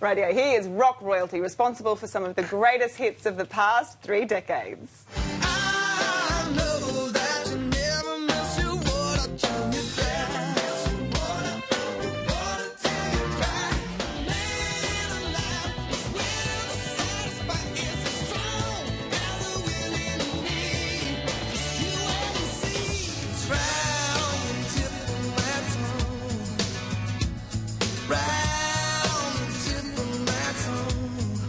Radio. He is rock royalty, responsible for some of the greatest hits of the past 3 decades. I know that you never miss your water till you dry. Water till you dry. Man alive, was never satisfied if it's strong as a will in me. You only see round the tip of my tongue. Round the tip of my tongue.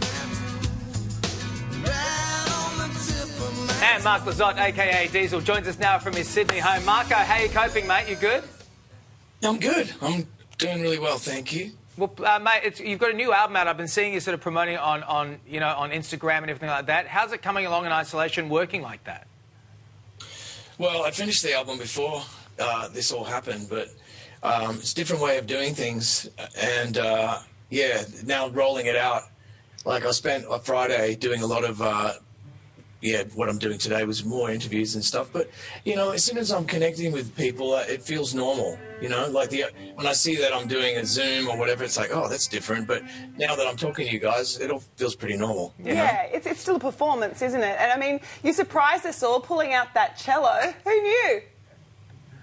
Round the tip of my And Mark Lizotte, a.k.a. Diesel, joins us now from his Sydney home. Marco, how are you coping, mate? You good? I'm good. I'm doing really well, thank you. Well, mate, you've got a new album out. I've been seeing you sort of promoting it on Instagram and everything like that. How's it coming along in isolation, working like that? Well, I finished the album before this all happened, but it's a different way of doing things. And, yeah, now rolling it out. Like, I spent a Friday doing a lot of, what I'm doing today was more interviews and stuff. But, as soon as I'm connecting with people, it feels normal, Like, when I see that I'm doing a Zoom or whatever, it's like, oh, that's different. But now that I'm talking to you guys, it all feels pretty normal. Yeah, it's still a performance, isn't it? And, I mean, you surprised us all pulling out that cello. Who knew?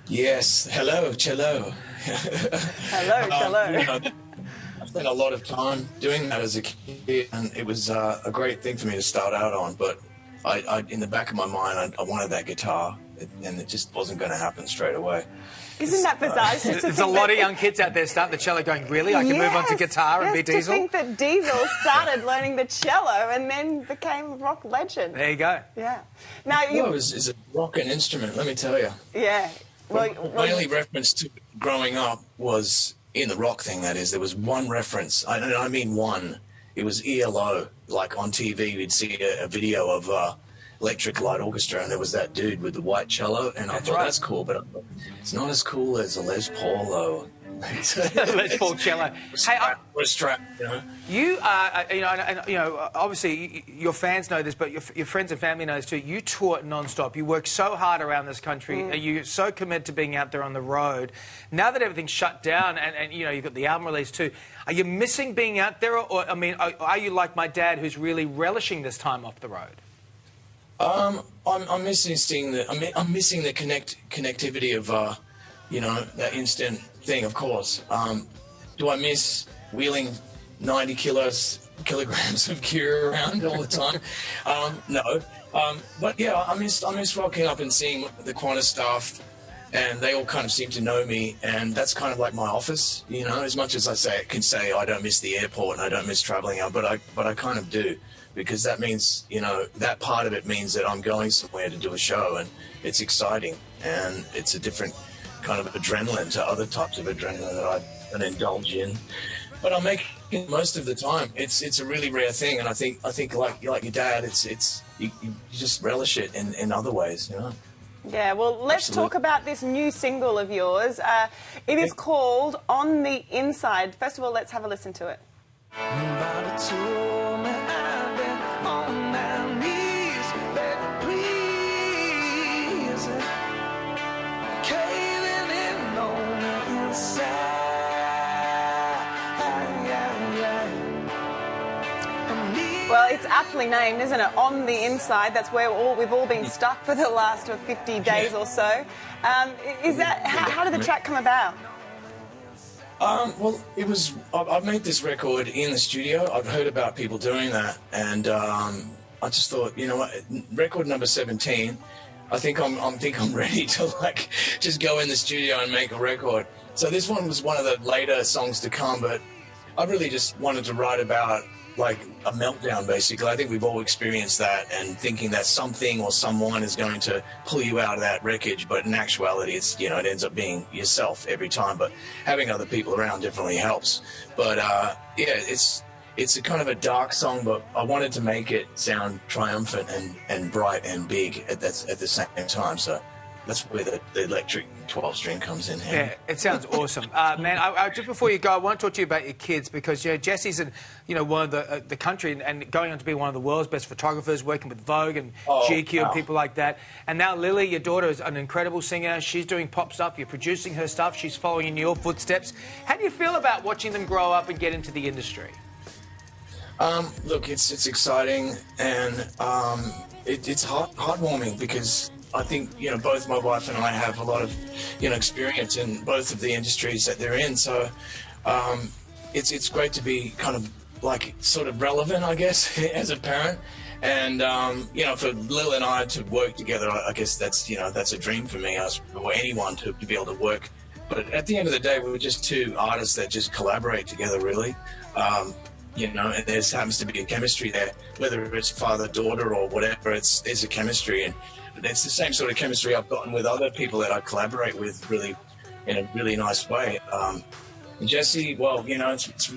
Yes. Hello, cello. Hello, cello. I spent a lot of time doing that as a kid, and it was a great thing for me to start out on. But I in the back of my mind, I wanted that guitar, and it just wasn't going to happen straight away. Isn't that bizarre? There's a lot of young kids out there starting the cello going, really? I can move on to guitar and be Diesel? To think that Diesel started learning the cello and then became a rock legend. There you go. Yeah. Now, It's a rocking instrument, let me tell you. Yeah. My only reference to growing up was in the rock thing, that is. There was one reference, I mean one. It was ELO, like on TV, we'd see a video of Electric Light Orchestra, and there was that dude with the white cello, and I thought, that's cool, but it's not as cool as a Les Paul, though. Les Paul cello. Hey, we're strapped, You are, obviously your fans know this, but your friends and family knows too. You tour non-stop. You work so hard around this country. You're so committed to being out there on the road. Now that everything's shut down and you've got the album release too, are you missing being out there? Or I mean, are you like my dad who's really relishing this time off the road? I'm missing the connectivity of that instant thing, of course. Do I miss wheeling 90 kilograms of gear around all the time? No. But yeah, I miss rocking up and seeing the Qantas staff, and they all kind of seem to know me, and that's kind of like my office, as much as I can say I don't miss the airport and I don't miss traveling out, but I kind of do, because that means, that part of it means that I'm going somewhere to do a show, and it's exciting, and it's a different kind of adrenaline to other types of adrenaline that I don't indulge in, but I'm making most of the time. It's a really rare thing, and I think like your dad, you just relish it in other ways, Yeah, well, let's talk about this new single of yours. It is called On the Inside. First of all, let's have a listen to it. Nobody told me I've been on my knees, baby, please. Caving in on the inside. Well, it's aptly named, isn't it? On the Inside. That's where we've all been stuck for the last 50 days or so. How did the track come about? Well, I've made this record in the studio. I've heard about people doing that, and I just thought, record number 17, I think I'm ready to just go in the studio and make a record. So this one was one of the later songs to come, but I really just wanted to write about a meltdown, basically. I think we've all experienced that, and thinking that something or someone is going to pull you out of that wreckage, but in actuality it ends up being yourself every time, but having other people around definitely helps. But it's a kind of a dark song, but I wanted to make it sound triumphant and bright and big at the same time, so that's where the electric 12-string comes in. Yeah, it sounds awesome. Man, just before you go, I want to talk to you about your kids, because Jesse's one of the country and going on to be one of the world's best photographers, working with Vogue and GQ and people like that. And now Lily, your daughter, is an incredible singer. She's doing pop stuff. You're producing her stuff. She's following in your footsteps. How do you feel about watching them grow up and get into the industry? Look, it's exciting, and it's heartwarming because I think, you know, both my wife and I have a lot of, you know, experience in both of the industries that they're in. So it's great to be kind of like sort of relevant, I guess, as a parent. And, you know, for Lil and I to work together, I guess that's, you know, that's a dream for me, or anyone to be able to work. But at the end of the day, we're just two artists that just collaborate together, really. You know, and there happens to be a chemistry there, whether it's father-daughter or whatever, there's a chemistry. And it's the same sort of chemistry I've gotten with other people that I collaborate with, really, in a really nice way. And Jesse, well, you know, it's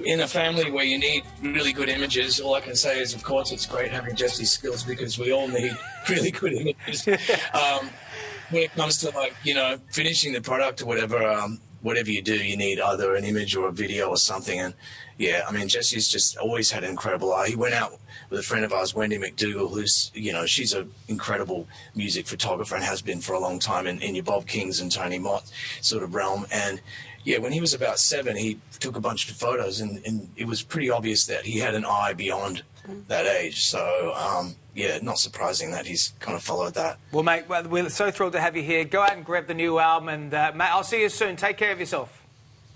in a family where you need really good images. All I can say is, of course, it's great having Jesse's skills because we all need really good images. When it comes to, like, you know, finishing the product or whatever, whatever you do, you need either an image or a video or something. And yeah, I mean, Jesse's just always had an incredible eye. He went out with a friend of ours, Wendy McDougall, who's, you know, she's an incredible music photographer and has been for a long time in your Bob Kings and Tony Mott sort of realm. And yeah, when he was about 7, he took a bunch of photos, and it was pretty obvious that he had an eye beyond that age. So, yeah, not surprising that he's kind of followed that. Well, mate, we're so thrilled to have you here. Go out and grab the new album, and, mate, I'll see you soon. Take care of yourself.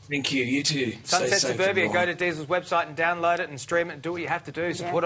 Thank you. You too. Sunset Stay safe, Suburbia. everyone. Go to Diesel's website and download it and stream it and do what you have to do. Support us.